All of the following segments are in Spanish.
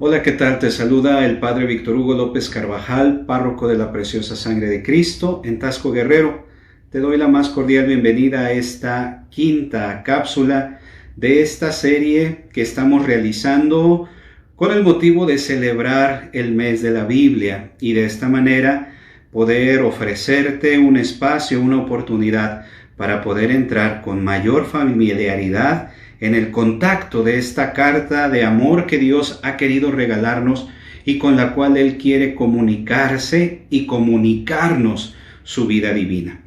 Hola, ¿qué tal? Te saluda el Padre Víctor Hugo López Carvajal, párroco de la Preciosa Sangre de Cristo en Taxco Guerrero. Te doy la más cordial bienvenida a esta quinta cápsula de esta serie que estamos realizando con el motivo de celebrar el mes de la Biblia y de esta manera poder ofrecerte un espacio, una oportunidad para poder entrar con mayor familiaridad en el contacto de esta carta de amor que Dios ha querido regalarnos y con la cual Él quiere comunicarse y comunicarnos su vida divina.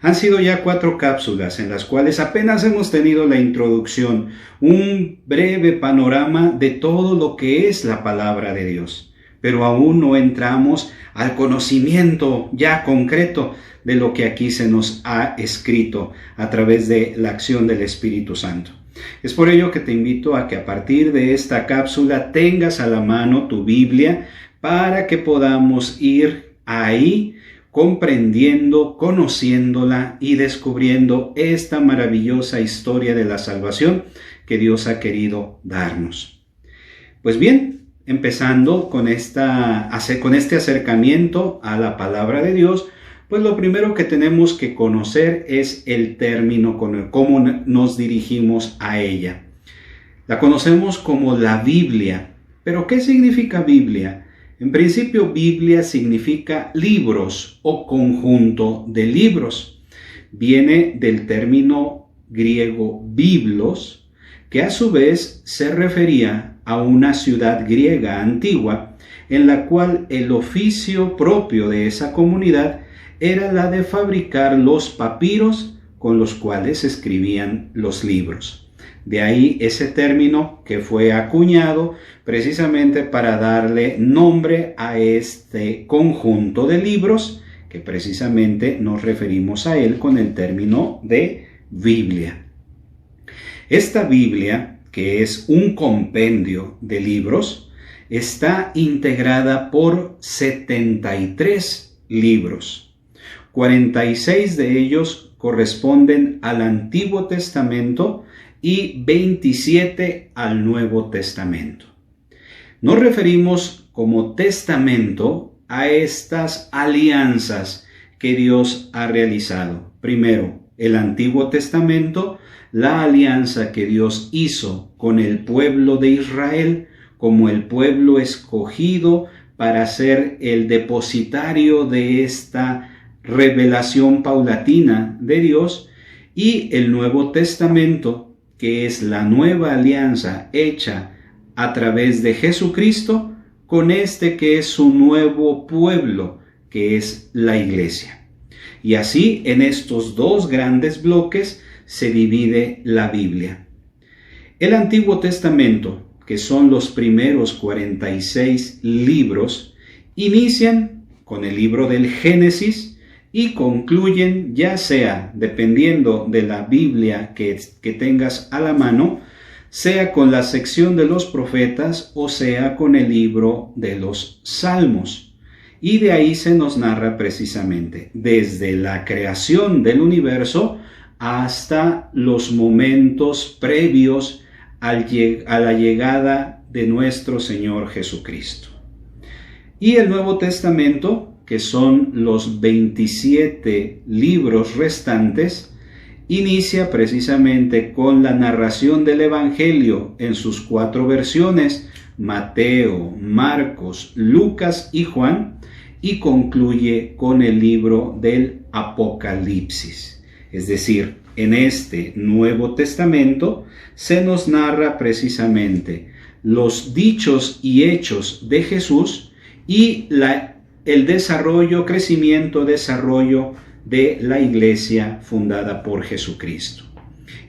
Han sido ya 4 cápsulas en las cuales apenas hemos tenido la introducción, un breve panorama de todo lo que es la palabra de Dios, pero aún no entramos al conocimiento ya concreto de lo que aquí se nos ha escrito a través de la acción del Espíritu Santo. Es por ello que te invito a que a partir de esta cápsula tengas a la mano tu Biblia para que podamos ir ahí comprendiendo, conociéndola y descubriendo esta maravillosa historia de la salvación que Dios ha querido darnos. Pues bien, empezando con este acercamiento a la palabra de Dios, pues lo primero que tenemos que conocer es el término con el cómo nos dirigimos a ella. La conocemos como la Biblia. ¿Pero qué significa Biblia? En principio, Biblia significa libros o conjunto de libros. Viene del término griego biblos, que a su vez se refería a una ciudad griega antigua, en la cual el oficio propio de esa comunidad era la de fabricar los papiros con los cuales se escribían los libros. De ahí ese término que fue acuñado precisamente para darle nombre a este conjunto de libros que precisamente nos referimos a él con el término de Biblia. Esta Biblia, que es un compendio de libros, está integrada por 73 libros. 46 de ellos corresponden al Antiguo Testamento y 27 al Nuevo Testamento. Nos referimos como testamento a estas alianzas que Dios ha realizado. Primero, el Antiguo Testamento, la alianza que Dios hizo con el pueblo de Israel como el pueblo escogido para ser el depositario de esta revelación paulatina de Dios, y el Nuevo Testamento, que es la nueva alianza hecha a través de Jesucristo con este que es su nuevo pueblo, que es la Iglesia. Y así en estos dos grandes bloques se divide la Biblia. El Antiguo Testamento, que son los primeros 46 libros, inician con el libro del Génesis y concluyen, ya sea dependiendo de la Biblia que tengas a la mano, sea con la sección de los profetas o sea con el libro de los Salmos. Y de ahí se nos narra precisamente desde la creación del universo hasta los momentos previos a la llegada de nuestro Señor Jesucristo. Y el Nuevo Testamento, que son los 27 libros restantes, inicia precisamente con la narración del Evangelio en sus 4 versiones, Mateo, Marcos, Lucas y Juan, y concluye con el libro del Apocalipsis. Es decir, en este Nuevo Testamento se nos narra precisamente los dichos y hechos de Jesús y el crecimiento, desarrollo de la iglesia fundada por Jesucristo.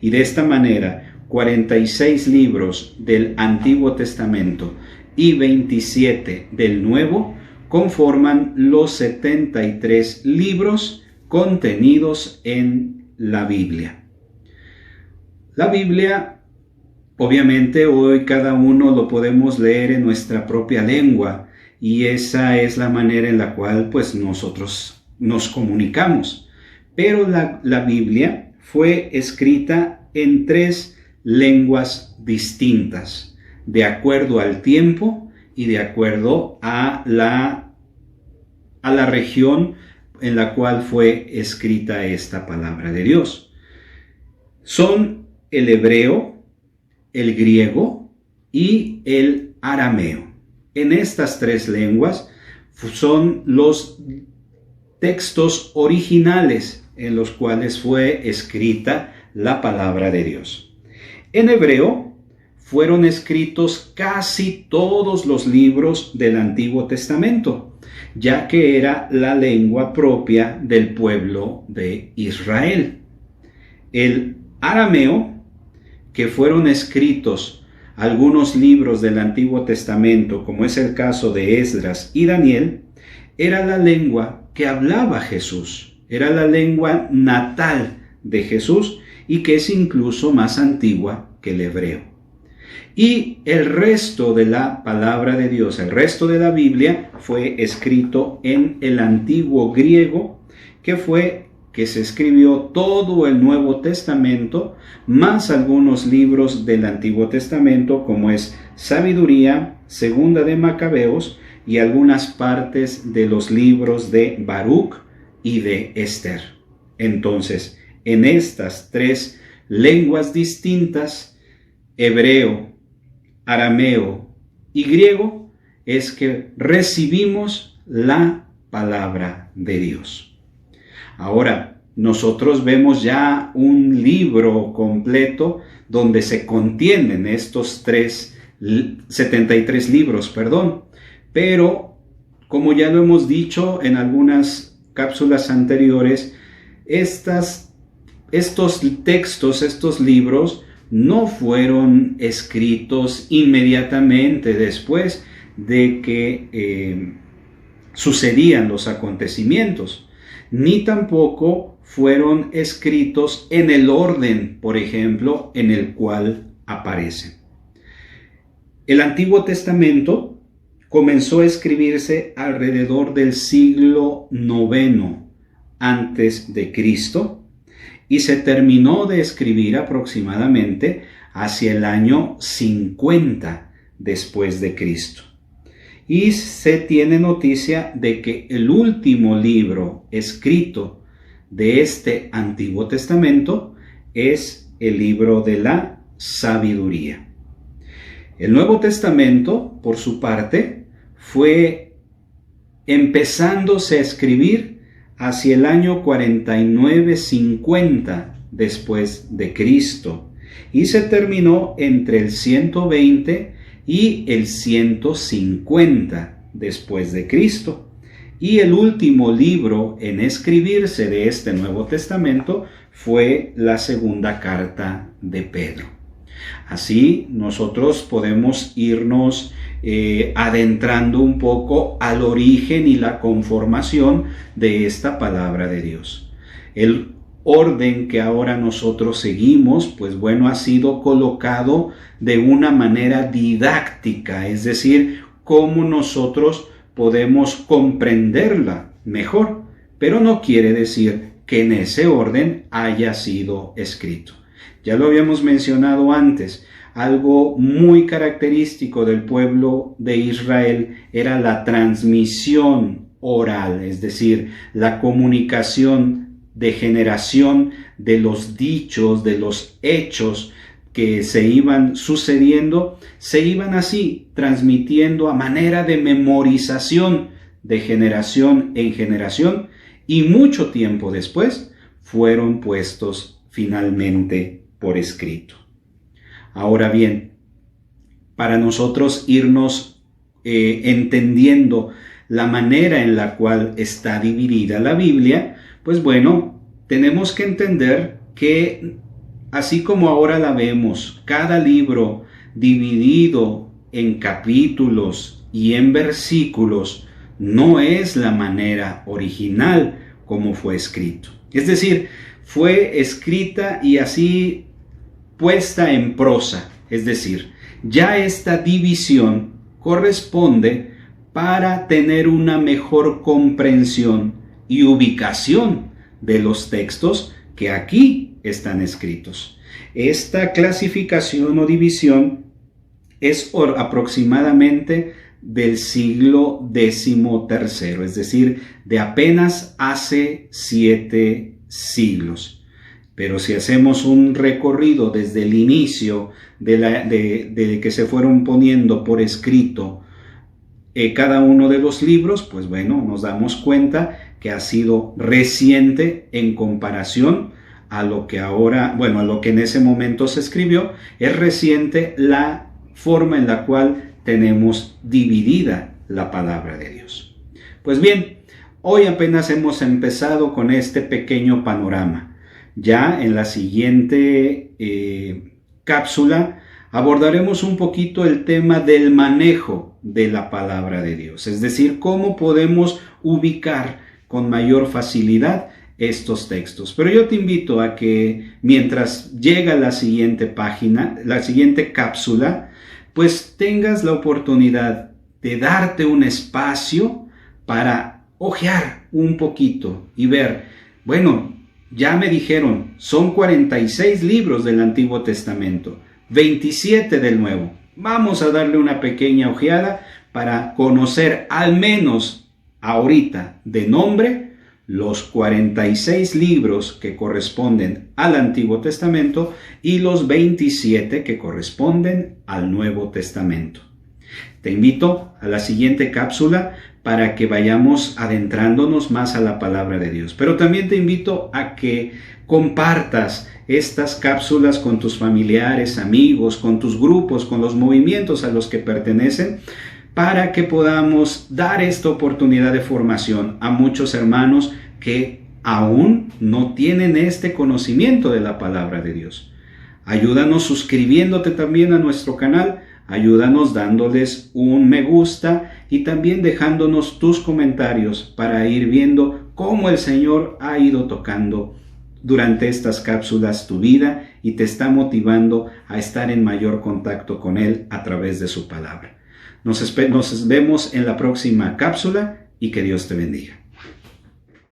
Y de esta manera, 46 libros del Antiguo Testamento y 27 del Nuevo conforman los 73 libros contenidos en la Biblia. La Biblia, obviamente, hoy cada uno lo podemos leer en nuestra propia lengua, y esa es la manera en la cual pues nosotros nos comunicamos. Pero la Biblia fue escrita en 3 lenguas distintas, de acuerdo al tiempo y de acuerdo a la región en la cual fue escrita esta palabra de Dios. Son el hebreo, el griego y el arameo. En estas tres lenguas son los textos originales en los cuales fue escrita la palabra de Dios. En hebreo fueron escritos casi todos los libros del Antiguo Testamento, ya que era la lengua propia del pueblo de Israel. El arameo, que fueron escritos algunos libros del Antiguo Testamento, como es el caso de Esdras y Daniel, era la lengua que hablaba Jesús, era la lengua natal de Jesús y que es incluso más antigua que el hebreo. Y el resto de la palabra de Dios, el resto de la Biblia, fue escrito en el antiguo griego, que se escribió todo el Nuevo Testamento, más algunos libros del Antiguo Testamento, como es Sabiduría, Segunda de Macabeos, y algunas partes de los libros de Baruch y de Esther. Entonces, en estas tres lenguas distintas, hebreo, arameo y griego, es que recibimos la palabra de Dios. Ahora, nosotros vemos ya un libro completo donde se contienen estos 73 libros, pero como ya lo hemos dicho en algunas cápsulas anteriores, estos textos, estos libros, no fueron escritos inmediatamente después de que sucedían los acontecimientos, ni tampoco fueron escritos en el orden, por ejemplo, en el cual aparecen. El Antiguo Testamento comenzó a escribirse alrededor del siglo IX antes de Cristo y se terminó de escribir aproximadamente hacia el año 50 después de Cristo. Y se tiene noticia de que el último libro escrito de este Antiguo Testamento es el libro de la Sabiduría. El Nuevo Testamento, por su parte, fue empezándose a escribir hacia el año 49-50 después de Cristo y se terminó entre el 120 y el 150 después de Cristo. Y el último libro en escribirse de este Nuevo Testamento fue la segunda carta de Pedro. Así nosotros podemos irnos adentrando un poco al origen y la conformación de esta palabra de Dios. El orden que ahora nosotros seguimos, pues bueno, ha sido colocado de una manera didáctica, es decir, cómo nosotros podemos comprenderla mejor, pero no quiere decir que en ese orden haya sido escrito. Ya lo habíamos mencionado antes, algo muy característico del pueblo de Israel era la transmisión oral, es decir, la comunicación de generación de los dichos, de los hechos que se iban sucediendo, se iban así transmitiendo a manera de memorización de generación en generación y mucho tiempo después fueron puestos finalmente por escrito. Ahora bien, para nosotros irnos entendiendo la manera en la cual está dividida la Biblia, pues bueno, tenemos que entender que así como ahora la vemos, cada libro dividido en capítulos y en versículos, no es la manera original como fue escrito. Es decir, fue escrita y así puesta en prosa, es decir, ya esta división corresponde para tener una mejor comprensión y ubicación de los textos que aquí están escritos. Esta clasificación o división es aproximadamente del siglo XIII, es decir, de apenas hace 7 siglos. Pero si hacemos un recorrido desde el inicio de que se fueron poniendo por escrito cada uno de los libros, pues bueno, nos damos cuenta que ha sido reciente en comparación a lo que ahora, bueno, a lo que en ese momento se escribió. Es reciente la forma en la cual tenemos dividida la palabra de Dios. Pues bien, hoy apenas hemos empezado con este pequeño panorama. Ya en la siguiente cápsula abordaremos un poquito el tema del manejo de la palabra de Dios, es decir, cómo podemos ubicar con mayor facilidad estos textos. Pero yo te invito a que mientras llega la siguiente página, la siguiente cápsula, pues tengas la oportunidad de darte un espacio para hojear un poquito y ver, bueno, ya me dijeron, son 46 libros del Antiguo Testamento, 27 del Nuevo. Vamos a darle una pequeña ojeada para conocer al menos ahorita de nombre los 46 libros que corresponden al Antiguo Testamento y los 27 que corresponden al Nuevo Testamento. Te invito a la siguiente cápsula para que vayamos adentrándonos más a la palabra de Dios. Pero también te invito a que compartas estas cápsulas con tus familiares, amigos, con tus grupos, con los movimientos a los que pertenecen, para que podamos dar esta oportunidad de formación a muchos hermanos que aún no tienen este conocimiento de la palabra de Dios. Ayúdanos suscribiéndote también a nuestro canal, ayúdanos dándoles un me gusta y también dejándonos tus comentarios para ir viendo cómo el Señor ha ido tocando durante estas cápsulas tu vida y te está motivando a estar en mayor contacto con Él a través de su palabra. Nos vemos en la próxima cápsula y que Dios te bendiga.